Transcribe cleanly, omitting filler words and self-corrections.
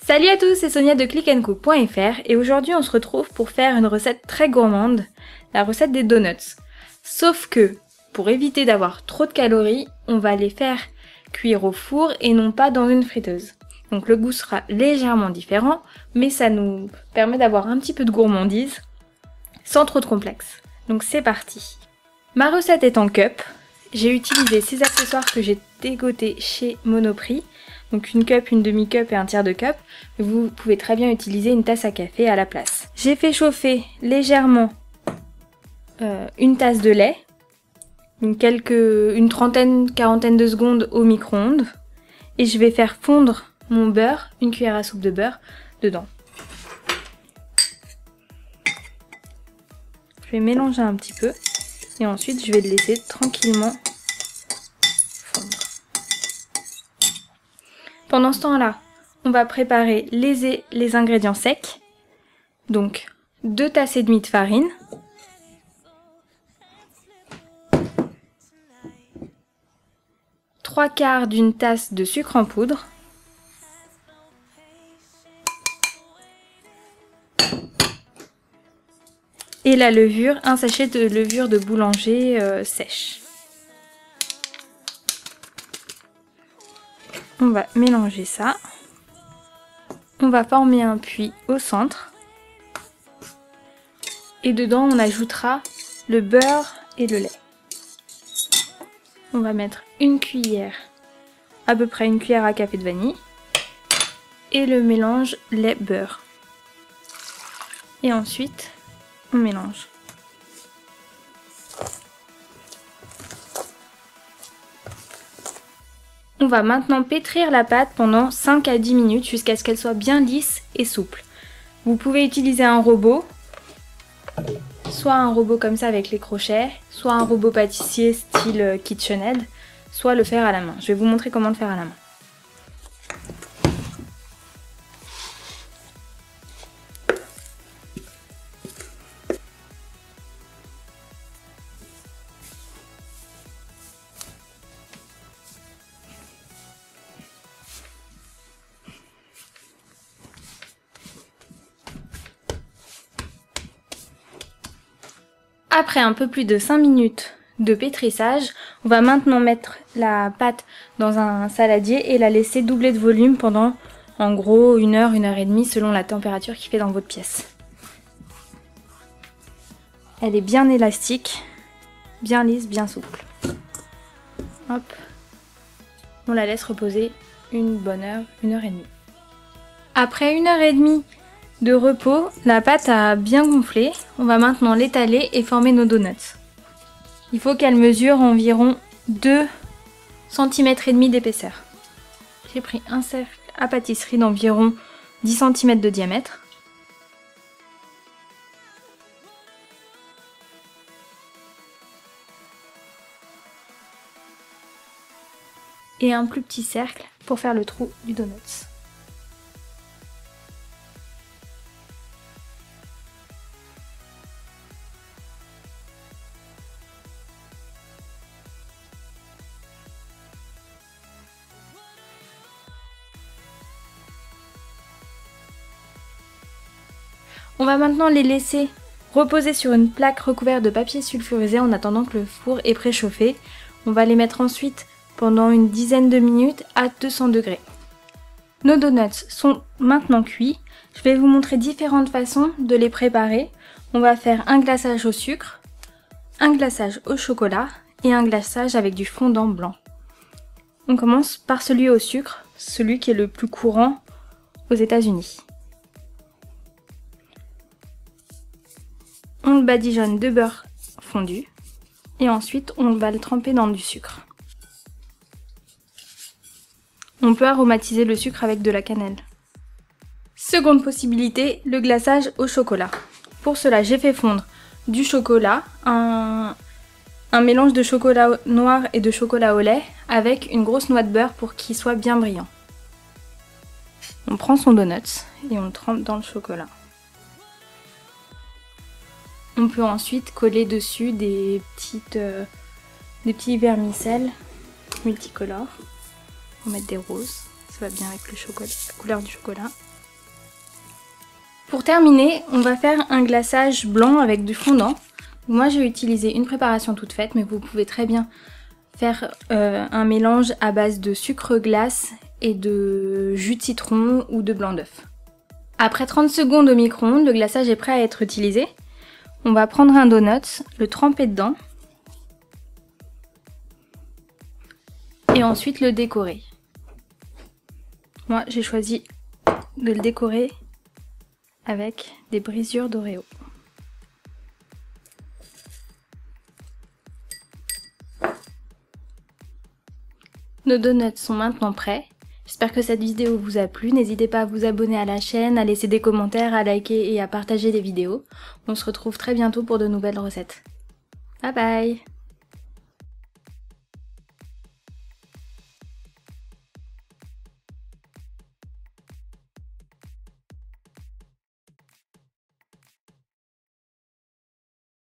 Salut à tous, c'est Sonia de clickandcook.fr et aujourd'hui on se retrouve pour faire une recette très gourmande, la recette des donuts. Sauf que, pour éviter d'avoir trop de calories, on va les faire cuire au four et non pas dans une friteuse. Donc le goût sera légèrement différent, mais ça nous permet d'avoir un petit peu de gourmandise, sans trop de complexe. Donc c'est parti. Ma recette est en cup, j'ai utilisé ces accessoires que j'ai dégotés chez Monoprix. Donc une cup, une demi-cup et un tiers de cup. Vous pouvez très bien utiliser une tasse à café à la place. J'ai fait chauffer légèrement une tasse de lait. Donc une trentaine, quarantaine de secondes au micro-ondes. Et je vais faire fondre mon beurre, une cuillère à soupe de beurre, dedans. Je vais mélanger un petit peu. Et ensuite je vais le laisser tranquillement fondre. Pendant ce temps-là, on va préparer les ingrédients secs. Donc, 2 tasses et demie de farine. Trois quarts d'une tasse de sucre en poudre. Et la levure, un sachet de levure de boulanger sèche. On va mélanger ça. On va former un puits au centre. Et dedans, on ajoutera le beurre et le lait. On va mettre une cuillère, à peu près une cuillère à café de vanille. Et le mélange lait-beurre. Et ensuite, on mélange. On va maintenant pétrir la pâte pendant 5 à 10 minutes jusqu'à ce qu'elle soit bien lisse et souple. Vous pouvez utiliser un robot, soit un robot comme ça avec les crochets, soit un robot pâtissier style KitchenAid, soit le faire à la main. Je vais vous montrer comment le faire à la main. Après un peu plus de 5 minutes de pétrissage, on va maintenant mettre la pâte dans un saladier et la laisser doubler de volume pendant en gros 1 heure, 1 heure et demie selon la température qu'il fait dans votre pièce. Elle est bien élastique, bien lisse, bien souple. Hop. On la laisse reposer une bonne heure, 1 heure et demie. Après 1 heure et demie de repos, la pâte a bien gonflé. On va maintenant l'étaler et former nos donuts. Il faut qu'elle mesure environ 2 cm et demi d'épaisseur. J'ai pris un cercle à pâtisserie d'environ 10 cm de diamètre. Et un plus petit cercle pour faire le trou du donut. On va maintenant les laisser reposer sur une plaque recouverte de papier sulfurisé en attendant que le four est préchauffé. On va les mettre ensuite pendant une dizaine de minutes à 200 degrés. Nos donuts sont maintenant cuits. Je vais vous montrer différentes façons de les préparer. On va faire un glaçage au sucre, un glaçage au chocolat et un glaçage avec du fondant blanc. On commence par celui au sucre, celui qui est le plus courant aux États-Unis. On le badigeonne de beurre fondu et ensuite on va le tremper dans du sucre. On peut aromatiser le sucre avec de la cannelle. Seconde possibilité, le glaçage au chocolat. Pour cela, j'ai fait fondre du chocolat, un mélange de chocolat noir et de chocolat au lait avec une grosse noix de beurre pour qu'il soit bien brillant. On prend son donut et on le trempe dans le chocolat. On peut ensuite coller dessus des petits vermicelles multicolores. On va mettre des roses, ça va bien avec le chocolat, la couleur du chocolat. Pour terminer, on va faire un glaçage blanc avec du fondant. Moi j'ai utilisé une préparation toute faite, mais vous pouvez très bien faire un mélange à base de sucre glace et de jus de citron ou de blanc d'œuf. Après 30 secondes au micro-ondes, le glaçage est prêt à être utilisé. On va prendre un donut, le tremper dedans et ensuite le décorer. Moi j'ai choisi de le décorer avec des brisures d'Oreo. Nos donuts sont maintenant prêts. J'espère que cette vidéo vous a plu. N'hésitez pas à vous abonner à la chaîne, à laisser des commentaires, à liker et à partager les vidéos. On se retrouve très bientôt pour de nouvelles recettes. Bye bye!